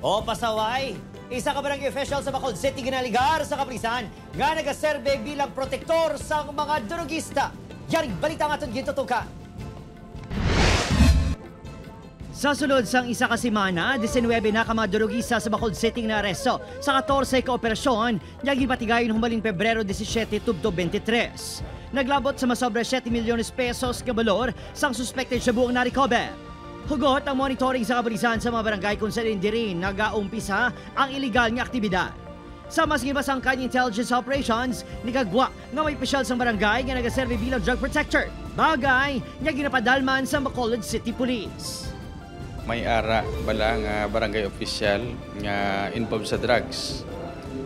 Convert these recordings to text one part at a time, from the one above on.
O pasaway, isa ka barangay official sa Bacolod City ginaligar sa kaprisan nga nagaserbe bilang protektor sa mga drogista. Yaring balita nga itong gintutukan. Sa sunod sang isa ka semana, 19 na ka mga drogista sa Bacolod City na aresto sa 14 ka operasyon nga gipatigayon humaling Pebrero 17 tubto 23. Naglabot sa masobra 7 milyones pesos ka balor sang suspected sa buong na-recover. Hugot ang monitoring sa kapulisan sa mga barangay kung saan hindi rin nag-aumpisa ang iligal nga aktibidad. Sa mas gibasang kanyang intelligence operations, nagagwa nga may pasyal sa barangay nga nagaserve bilang drug protector. Bagay nga ginapadalman sa Bacolod City Police. May ara bala nga barangay official nga involved sa drugs.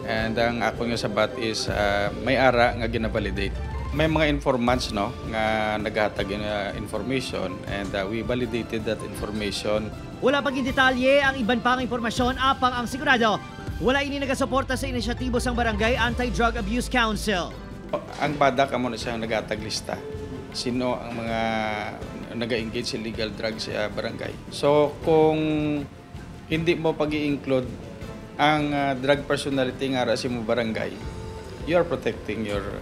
And ang ako nga sabat is may ara nga gina-validate. May mga informants no nga naghatag information and we validated that information. Wala pang detalye ang iban pang impormasyon apang ang sigurado. Wala ini nagasuporta sa inisyatibo sang Barangay Anti-Drug Abuse Council. Ang badak amo na siyang naghatag lista. Sino ang mga nag-engage sa illegal drugs sa barangay. So kung hindi mo pag-i-include ang drug personality nga sa mo barangay, you are protecting your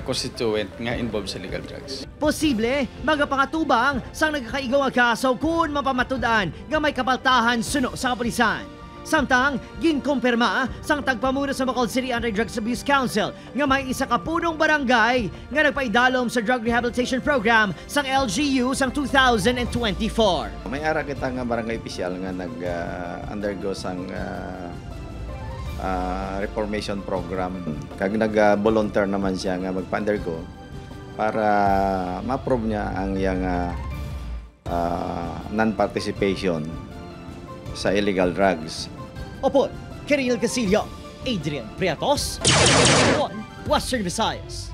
constituent nga involved sa illegal drugs. Posible, magapangatubang sang nagkakaigaw ang kaso kung mapamatudan nga may kabaltahan suno sa kapulisan. Samtang, ginkumpirma sang tagpamuna sa Bacolod City Anti-Drugs Abuse Council nga may isa ka punong barangay nga nagpaidalom sa drug rehabilitation program sang LGU sang 2024. May ara kita nga barangay official nga nag-undergo sang reformation program. Kag nag-volunteer naman siya nga magpa-undergo para ma-prove niya ang iyang non-participation sa illegal drugs. Opo, Kiril Casillo, Adrian Priatos, Western Visayas.